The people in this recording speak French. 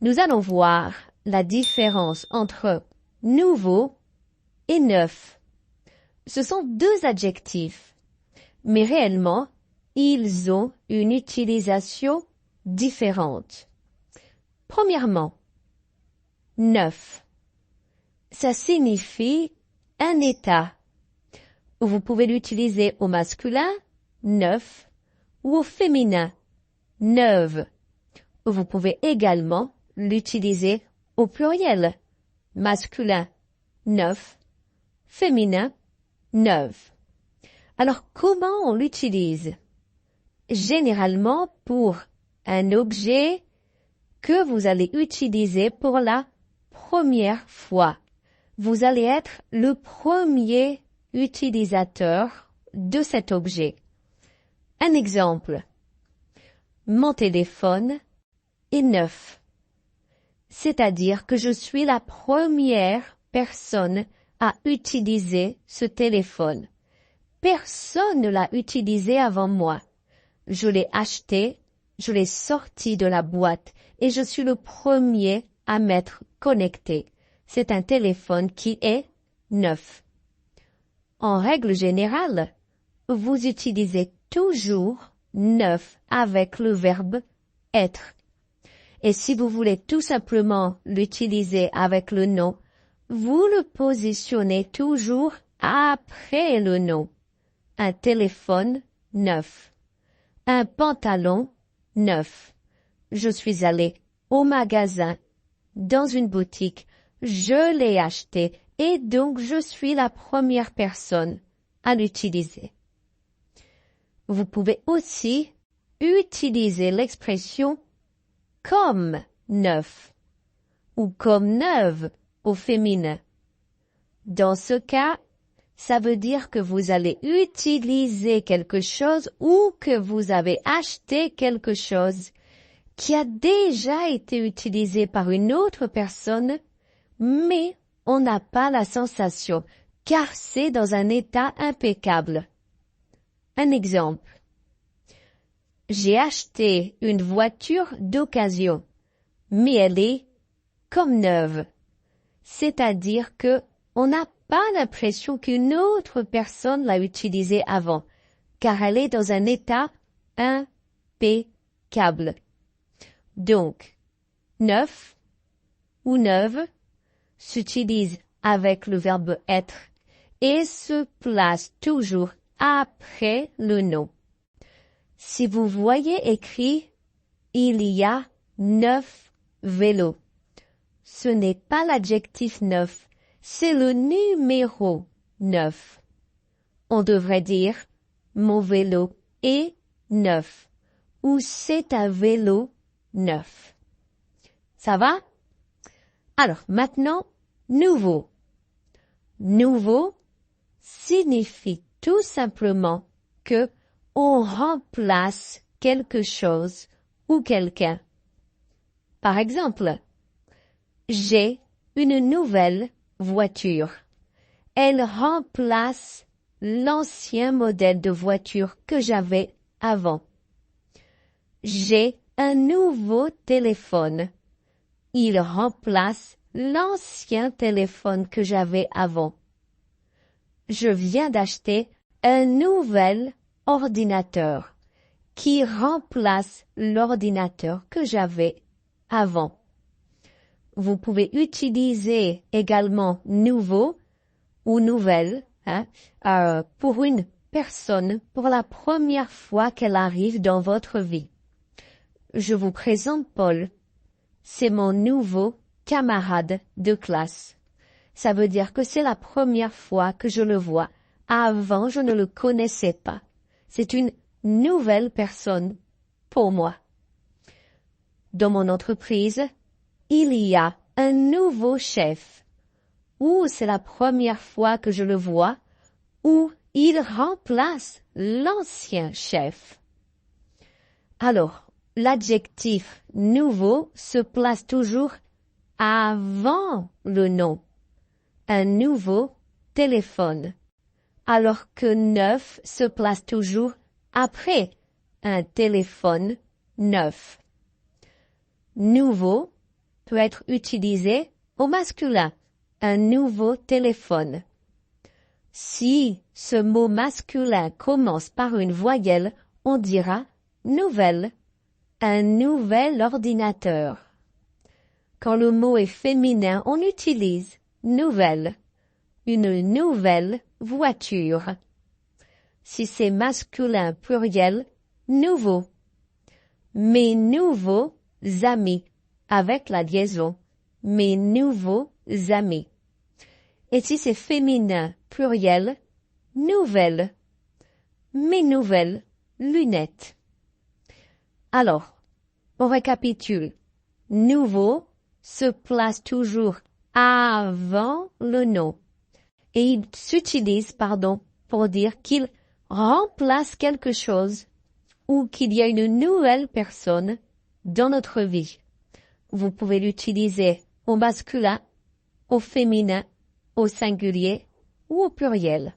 Nous allons voir la différence entre nouveau et neuf. Ce sont deux adjectifs, mais réellement, ils ont une utilisation différente. Premièrement, neuf. Ça signifie un état. Vous pouvez l'utiliser au masculin, neuf, ou au féminin, neuve. Vous pouvez également l'utiliser au pluriel, masculin, neuf, féminin, neuve. Alors, comment on l'utilise? Généralement pour un objet que vous allez utiliser pour la première fois. Vous allez être le premier utilisateur de cet objet. Un exemple. Mon téléphone est neuf. C'est-à-dire que je suis la première personne à utiliser ce téléphone. Personne ne l'a utilisé avant moi. Je l'ai acheté, je l'ai sorti de la boîte et je suis le premier à m'être connecté. C'est un téléphone qui est neuf. En règle générale, vous utilisez toujours neuf avec le verbe être. Et si vous voulez tout simplement l'utiliser avec le nom, vous le positionnez toujours après le nom. Un téléphone neuf. Un pantalon neuf. Je suis allé au magasin, dans une boutique, je l'ai acheté et donc je suis la première personne à l'utiliser. Vous pouvez aussi utiliser l'expression comme neuf ou comme neuve au féminin. Dans ce cas, ça veut dire que vous allez utiliser quelque chose ou que vous avez acheté quelque chose qui a déjà été utilisé par une autre personne, mais on n'a pas la sensation, car c'est dans un état impeccable. Un exemple. J'ai acheté une voiture d'occasion, mais elle est comme neuve. C'est-à-dire que on n'a pas l'impression qu'une autre personne l'a utilisée avant, car elle est dans un état impeccable. Donc, neuf ou neuve s'utilise avec le verbe être et se place toujours après le nom. Si vous voyez écrit « il y a 9 vélos », ce n'est pas l'adjectif neuf, c'est le numéro 9. On devrait dire « mon vélo est neuf » ou « c'est un vélo neuf ». Ça va? Alors, maintenant, nouveau. Nouveau signifie tout simplement que on remplace quelque chose ou quelqu'un. Par exemple, j'ai une nouvelle voiture. Elle remplace l'ancien modèle de voiture que j'avais avant. J'ai un nouveau téléphone. Il remplace l'ancien téléphone que j'avais avant. Je viens d'acheter un nouvel ordinateur qui remplace l'ordinateur que j'avais avant. Vous pouvez utiliser également nouveau ou nouvelle pour une personne pour la première fois qu'elle arrive dans votre vie. Je vous présente Paul. C'est mon nouveau camarade de classe. Ça veut dire que c'est la première fois que je le vois. Avant, je ne le connaissais pas. C'est une nouvelle personne pour moi. Dans mon entreprise, il y a un nouveau chef. Ou c'est la première fois que je le vois, ou il remplace l'ancien chef. Alors, l'adjectif nouveau se place toujours avant le nom. Un nouveau téléphone. Alors que neuf se place toujours après un téléphone neuf. Nouveau peut être utilisé au masculin. Un nouveau téléphone. Si ce mot masculin commence par une voyelle, on dira nouvelle. Un nouvel ordinateur. Quand le mot est féminin, on utilise nouvelle. Une nouvelle voiture. Si c'est masculin pluriel, nouveau. Mes nouveaux amis, avec la liaison. Mes nouveaux amis. Et si c'est féminin pluriel, nouvelle. Mes nouvelles lunettes. Alors, on récapitule. Nouveau se place toujours avant le nom. Et il s'utilise, pour dire qu'il remplace quelque chose ou qu'il y a une nouvelle personne dans notre vie. Vous pouvez l'utiliser au masculin, au féminin, au singulier ou au pluriel.